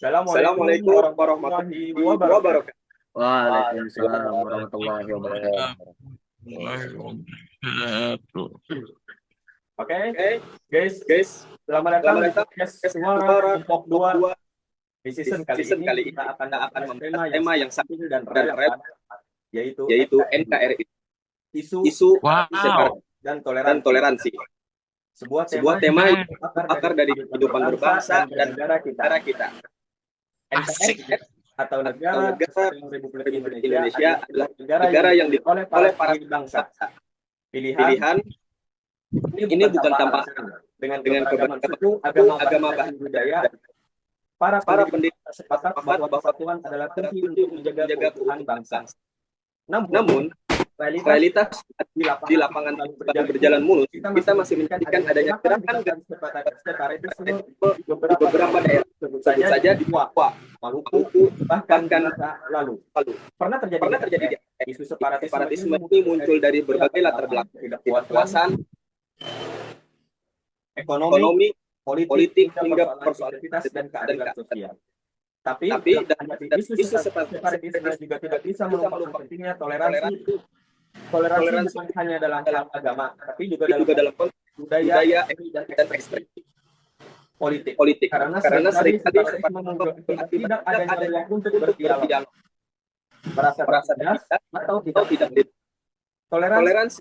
Assalamualaikum warahmatullahi wabarakatuh. Waalaikumsalam warahmatullahi wabarakatuh. Wabarakatuh. Oke, Oke, guys, guys, selamat datang selamat di datang podcast ke Suara Suara Kelompok Kelompok 2. 2. Di Di season kali season ini kali kita ini akan kita akan membahas membahas tema tema yang yang sangat penting dan dan relevan, yaitu yaitu NKRI, NKRI, isu isu separatisme Wow. separatisme dan dan toleransi. toleransi. Sebuah tema Sebuah tema yang yang berakar berakar dari dari kehidupan kehidupan berbangsa berbangsa dan dan bernegara kita. negara kita. Asik. NKRI atau Atau Negara negara Kesatuan Republik Republik Indonesia Indonesia adalah adalah negara yang negara yang dipilih oleh dipilih para oleh para pendiri bangsa. bangsa. Pilihan Pilihan ini ini bukan bukan tanpa tanpa alasan. Dengan dengan keberagaman keberagaman suku, suku, agama, agama, bahasa, dan bahasa, budaya, dan para para pendiri pendiri sepakat sepakat bahwa bahwa persatuan adalah adalah kunci kunci untuk untuk menjaga menjaga keutuhan keutuhan bangsa. bangsa. Namun, Namun, realitas realitas di di lapangan lapangan selalu selalu berjalan berjalan mulus. mulus. Kita Kita masih masih menyaksikan menyaksikan adanya adanya gerakan gerakan gerakan separatisme di di beberapa beberapa daerah, daerah, sebut sebut saja di saja di Papua, Papua, Maluku, Maluku, bahkan di bahkan masa lalu. lalu. Pernah terjadi di Pernah terjadi Aceh. di Aceh. Isu separatisme ini Separatisme ini muncul muncul dari berbagai latar belakang, belakang, ketidakpuasan ketidakpuasan ekonomi, ekonomi, politik, politik, hingga hingga persoalan persoalan identitas dan dan keadilan keadilan. sosial. Tapi Tapi dalam menghadapi dan isu isu separatisme juga tidak bisa melupakan melupakan pentingnya toleransi. toleransi, Toleransi toleransi bukan hanya dalam hal agama, tapi juga tapi dalam juga dalam konteks budaya, budaya ekonomi, dan dan ekspresi ekspresi politik. politik. Karena Karena seringkali seringkali separatisme membuat akibat tidak adanya adanya ruang untuk untuk berdialog, berdialog, merasa merasa tertindas, tertindas atau atau tidak tidak. peduli. Toleransi Toleransi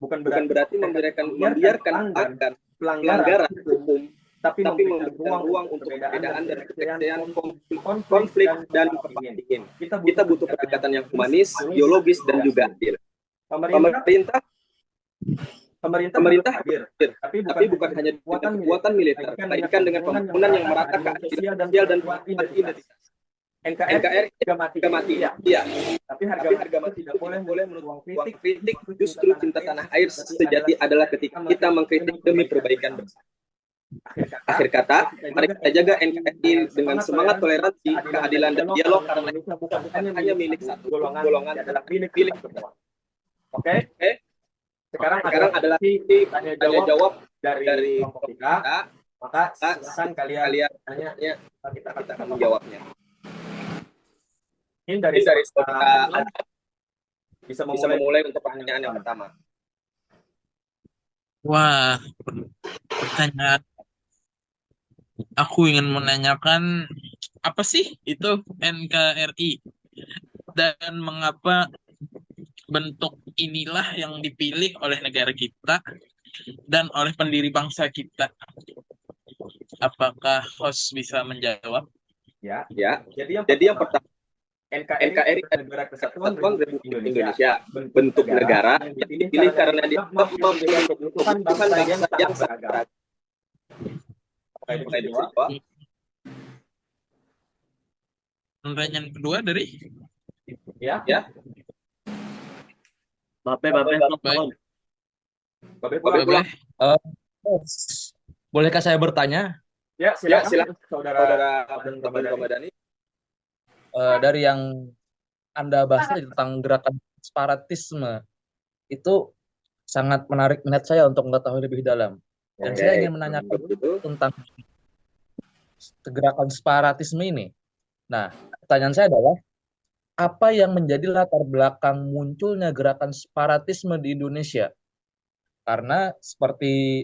bukan bukan berarti berarti membiarkan pelanggaran pelanggaran hukum, hukum, tapi tapi memberikan memberikan ruang ruang untuk untuk perbedaan dan perbedaan dan penyelesaian penyelesaian konflik konflik dan dan kepentingan. kepentingan. Kita Kita butuh pendekatan yang humanis, biologis, dan juga adil. Pemerintah Pemerintah pemerintah harus pemerintah hadir, hadir, tapi tapi bukan bukan hanya dengan kekuatan kekuatan militer, melainkan dengan pembangunan yang merata keadilan sosial dan penguatan identitas. NKRI NKRI harga mati. harga mati, Iya, iya, tapi harga tapi mati harga mati tidak boleh menurut ruang ruang kritik. kritik. Justru cinta tanah air sejati adalah ketika kita mengkritik demi perbaikan bersama. Akhir kata, mari kita jaga NKRI dengan semangat toleransi, keadilan, dan dialog, karena Indonesia bukan bukan hanya milik satu golongan, golongan, adalah milik milik kita semua. Oke, Oke, sekarang sekarang adalah tanya tanya jawab jawab dari dari kelompok kita. Maka silakan kalian kalian tanya, ya, kita kita akan akan menjawabnya. Mungkin dari Dari saudara saudara bisa bisa memulai memulai untuk pertanyaan yang pertama. Wah, pertanyaan. Aku ingin menanyakan apa sih itu NKRI dan mengapa bentuk inilah yang dipilih oleh negara kita dan oleh pendiri bangsa kita. Apakah host bisa menjawab? Ya. Ya, Jadi yang pertama, NKRI NKRI adalah Negara Kesatuan Kesatuan Republik Republik Indonesia, Indonesia, bentuk negara yang dipilih karena dia mampu menjaga keutuhan bangsa yang sangat sangat beragam. beragam. Apakah itu Apakah itu bisa dijawab? Pertanyaan kedua dari Ya, Ya, Bape, Baik. Bape Bapak pulang. pulang. Bolehkah saya bertanya Ya, Ya, silakan, silakan, saudara Saudara Abdul Abdul Ramadhani. Ramadhani. dari yang Anda bahas tadi tentang gerakan separatisme itu sangat menarik minat saya untuk mengetahui lebih dalam. Dan Oke, saya ingin menanyakan begitu. tentang gerakan separatisme ini. Nah, pertanyaan saya adalah apa yang menjadi latar belakang munculnya gerakan separatisme di Indonesia? Karena seperti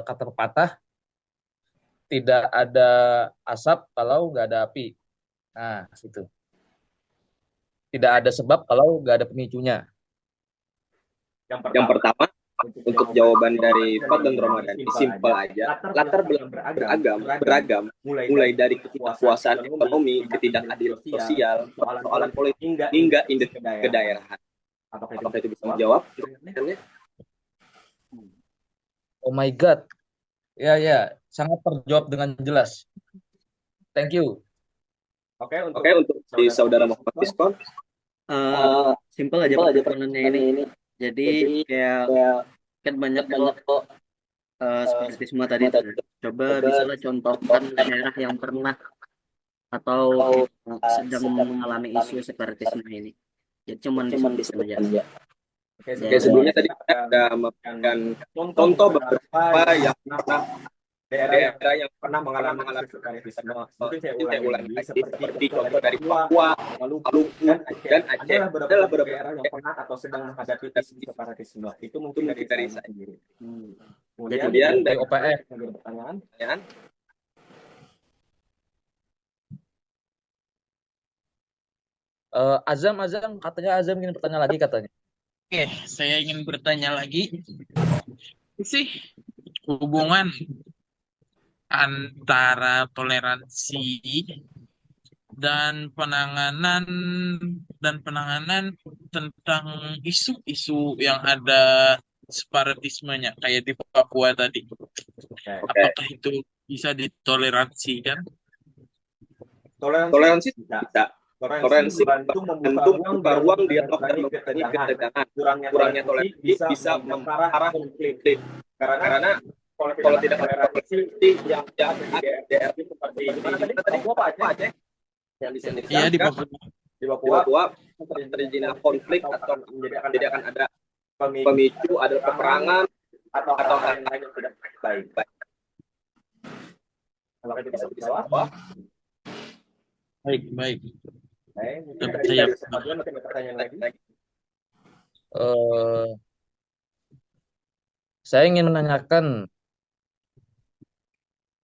kata pepatah, tidak ada asap kalau nggak ada api. Nah, itu. Tidak ada sebab kalau nggak ada pemicunya. Yang pertama, untuk jawaban dari Fadlan Ramadhani simpel aja. Latar belakang beragam, mulai dari ketidakpuasan ekonomi, ketidakadilan sosial, persoalan politik, hingga identitas kedaerahan. Apakah itu bisa menjawab? Oh my God. Ya, sangat terjawab dengan jelas. Thank you. Oke, untuk di saudara Muhammad Diskon, Simpel aja pertanyaannya ini. Jadi kayak kan banyak kok separatisme tadi tuh. Coba bisa lah contohkan daerah yang pernah atau sedang mengalami isu separatisme ini. Jadi cuman disebutkan aja. Oke, sebelumnya tadi kita sudah memberikan contoh beberapa yang pernah daerah yang pernah mengalami separatisme. Mungkin saya ulangi lagi, seperti contoh dari Papua, Maluku, dan Aceh adalah beberapa daerah yang pernah atau sedang menghadapi isu separatisme. Itu mungkin dari saya sendiri. Kemudian dari dari OPF. Pertanyaan. Azam katanya Azam ingin bertanya lagi katanya. Oke, saya ingin bertanya lagi. Sih hubungan antara toleransi dan penanganan tentang isu-isu yang ada separatismenya kayak di Papua tadi. Apakah itu bisa ditoleransi kan? Toleransi tidak. Toleransi membuka ruang dialog dan mengurangi ketegangan. Kurangnya toleransi bisa mengarah konflik. Karena kalau tidak ada toleransi yang ada daerah seperti Papua apa aja yang Iya di disediakan Papua. di Papua terjadinya konflik atau jadi akan ada pemicu, ada peperangan atau hal lain yang tidak baik. Kalau kita bisa jawab, Baik. Saya pertanyaan lagi. Saya ingin menanyakan,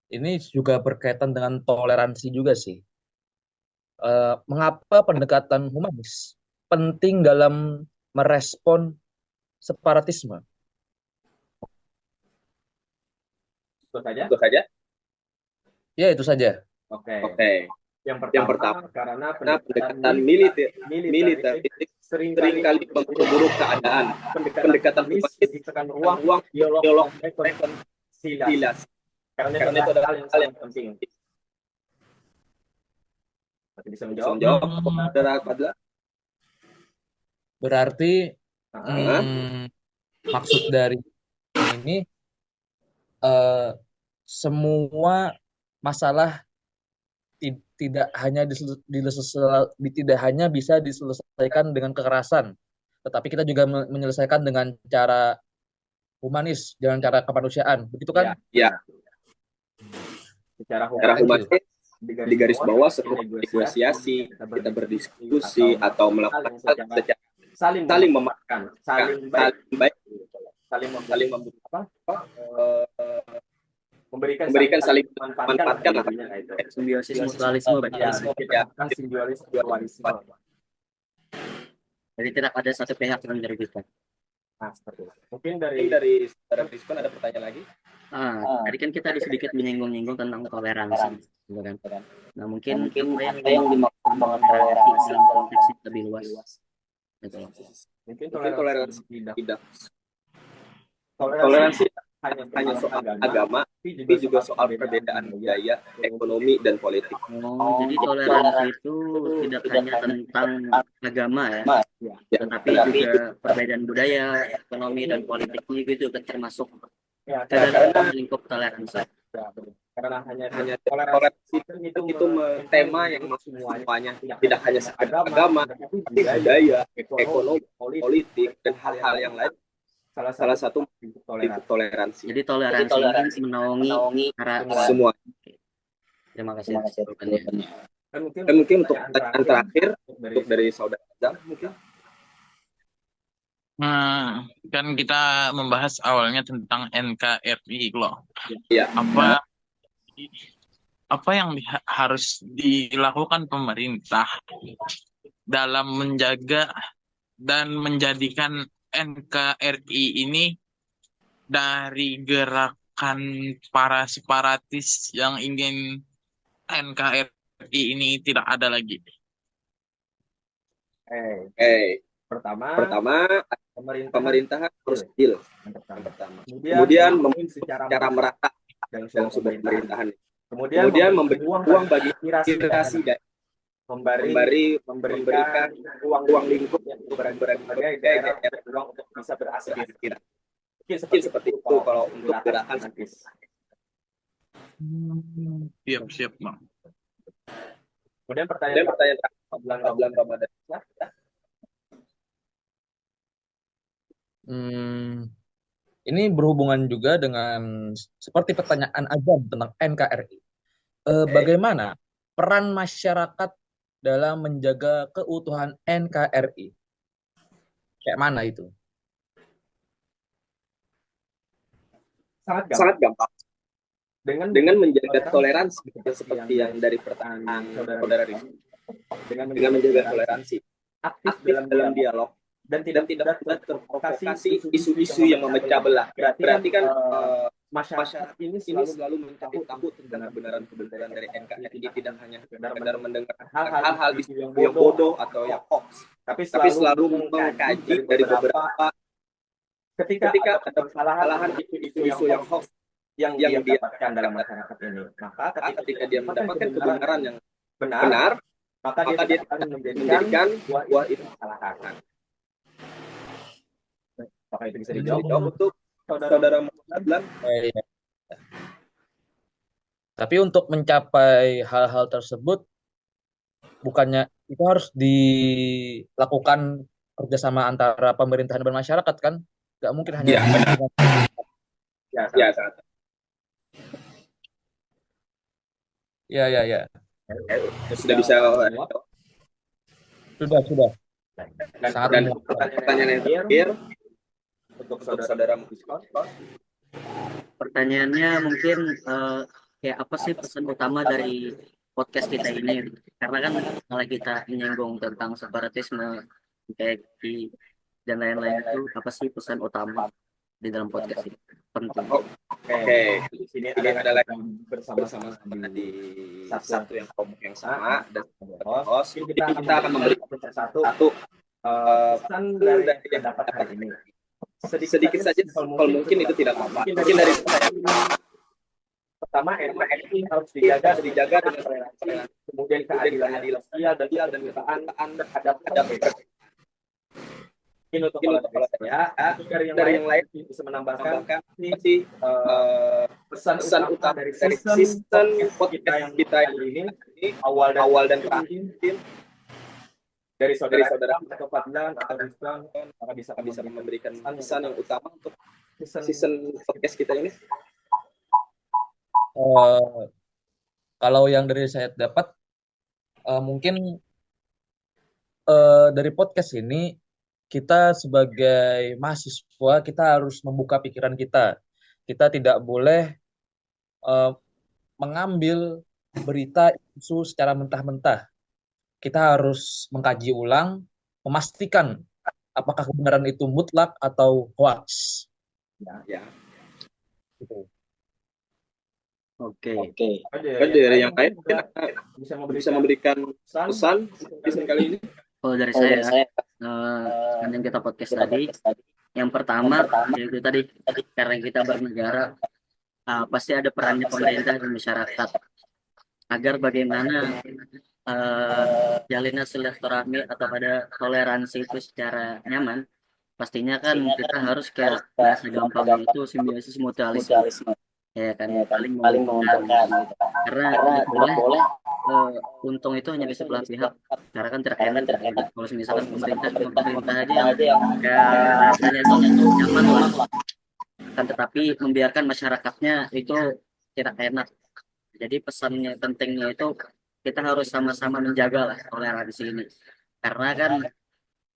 ini juga berkaitan dengan toleransi juga sih. Mengapa pendekatan humanis penting dalam merespon separatisme? Itu saja. Ya, itu saja. Oke. Yang pertama karena pendekatan militer seringkali memperburuk keadaan. Pendekatan humanis menciptakan ruang dialog rekonsiliasi. Karena itu adalah hal yang penting. Bisa menjawab Saudara Fadla? Berarti maksud dari ini semua masalah tidak hanya bisa diselesaikan dengan kekerasan, tetapi kita juga menyelesaikan dengan cara humanis, dengan cara kemanusiaan, begitu kan? Iya. Secara humanis di garis bawah setelah negosiasi, kita berdiskusi atau melakukan secara saling memaafkan, saling baik, memberikan saling memanfaatkan lah. Simbiosis mutualisme, simbiosis mutualisme. Jadi tidak ada satu pihak yang dirugikan. Nah, seperti itu. Mungkin dari Saudara Rizwan ada pertanyaan lagi? Tadi kan kita sedikit menyinggung tentang toleransi, gitu kan? Nah, mungkin apa yang dimaksud dengan toleransi dalam konteks yang lebih luas? Gitu. Mungkin toleransi tidak. Toleransi hanya soal agama, tapi juga soal perbedaan budaya, ekonomi, dan politik. Jadi toleransi itu tidak hanya tentang agama ya, tetapi juga perbedaan budaya, ekonomi, dan politik itu juga termasuk dalam lingkup toleransi. Karena hanya toleransi itu tema yang masuk semuanya, tidak hanya sekedar agama, tapi budaya, ekonomi, politik, dan hal-hal yang lain. Salah satu toleransi. Jadi toleransi menaungi semua. Terima kasih. Dan mungkin untuk pertanyaan terakhir dari saudara Azam mungkin. Kan kita membahas awalnya tentang NKRI loh. Iya. Apa yang harus dilakukan pemerintah dalam menjaga dan menjadikan NKRI ini dari gerakan para separatis yang ingin NKRI ini tidak ada lagi? Pertama, pemerintah harus adil. Kemudian secara merata dalam sumber pemerintahan. Kemudian memberi ruang bagi aspirasi dan memberikan ruang lingkup yang berbagai daerah ruang untuk bisa beraspirasi. Mungkin seperti itu kalau untuk gerakan separatis. Siap, Bang. Kemudian pertanyaan bulan Ramadan. Ini berhubungan juga dengan seperti pertanyaan Azam tentang NKRI. Bagaimana peran masyarakat dalam menjaga keutuhan NKRI? Kayak mana itu? Sangat gampang. Dengan menjaga toleransi seperti yang dari pertanyaan saudara Rizky, dengan menjaga toleransi, aktif dalam dialog, dan tidak terprovokasi isu-isu yang memecah belah. Berarti kan masyarakat ini selalu mencari tahu tentang kebenaran dari NKRI, tidak hanya sekedar mendengar hal-hal isu yang bodoh atau yang hoax, tapi selalu mengkaji dari beberapa ketika ada kesalahan isu yang hoax yang dia dapatkan dalam masyarakat ini. Maka ketika dia mendapatkan kebenaran yang benar, maka dia akan menjadikan wah itu kesalahan. Apakah itu bisa dijawab untuk saudara Muhammad? Ya. Tapi untuk mencapai hal-hal tersebut, bukannya itu harus dilakukan kerjasama antara pemerintahan dan masyarakat kan? Gak mungkin hanya ya sangat. Ya. Sudah bisa. Sudah. Dan pertanyaan yang terakhir untuk saudara Muhammad. Pertanyaannya mungkin kayak apa sih pesan utama dari podcast kita ini? Karena kan kalau kita menyinggung tentang separatisme, PKI dan lain-lain itu, apa sih pesan utama di dalam podcast ini? Penting. Oke. Di sini ada lagi bersama-sama di satu yang kelompok yang sama dan host. Jadi kita akan memberi satu pesan dari yang dapat hari ini. Sedikit saja, kalau mungkin itu tidak apa-apa. Mungkin dari saya. Pertama, NKRI harus dijaga dengan toleransi, kemudian keadilan sosial dan ketaan terhadap ini untuk saya. Dari yang lain bisa menambahkan sih pesan utama dari season podcast kita yang ini awal dan terakhir dari saudara atau Fadlan atau Rizwan, maka bisa memberikan pesan yang utama untuk season podcast kita ini. Kalau yang dari saya dapat, mungkin dari podcast ini kita sebagai mahasiswa kita harus membuka pikiran kita. Kita tidak boleh mengambil berita isu secara mentah-mentah. Kita harus mengkaji ulang, memastikan apakah kebenaran itu mutlak atau hoax. Ya. Oke. Dari yang lain bisa memberikan pesan kali ini. Kalau dari saya, yang kita podcast tadi, yang pertama yaitu tadi karena kita bernegara, pasti ada perannya pemerintah dan masyarakat agar bagaimana jalinan silaturahmi atau pada toleransi itu secara nyaman. Pastinya kan kita harus kayak bahasa gampangnya itu simbiosis mutualisme. Ya kan, paling menguntungkan. Karena tidak boleh untung itu hanya di sebelah pihak, karena kan terkait. Kalau misalkan pemerintah aja yang rasanya itu nyaman lah, kan tetapi membiarkan masyarakatnya itu tidak enak. Jadi pesannya pentingnya itu kita harus sama-sama menjaga lah toleransi ini, karena kan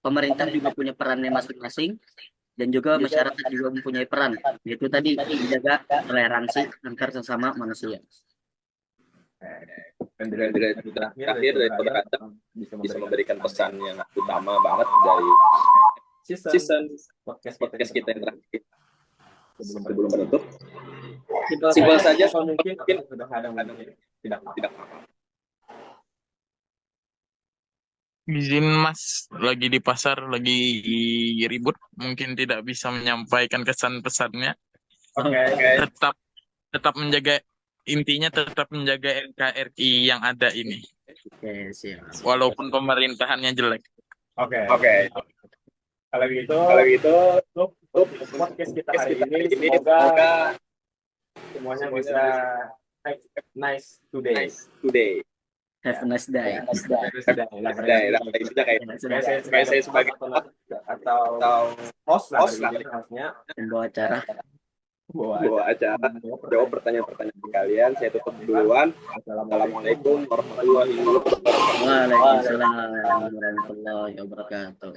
pemerintah juga punya perannya masing-masing dan juga masyarakat juga mempunyai peran, yaitu tadi menjaga toleransi antar sesama manusia. Dan terakhir dari saudara Adam bisa memberikan pesan yang utama banget dari season podcast kita yang terakhir sebelum menutup. Simpel saja, mungkin sudah ada tidak apa-apa. Izin Mas, lagi di pasar, lagi ribut, mungkin tidak bisa menyampaikan kesan pesannya. Tetap menjaga, intinya tetap menjaga NKRI yang ada ini. Oke, siap. Walaupun pemerintahannya jelek. Oke. Kalau gitu, untuk podcast kita hari ini, semoga semuanya bisa have nice today. Have a nice day. Sudah, Sudah kayak saya sebagai atau host lah hostnya Pembawa acara. bawa acara jawab pertanyaan-pertanyaan kalian. Saya tutup duluan. Assalamualaikum warahmatullahi wabarakatuh. Waalaikumsalam warahmatullahi wabarakatuh.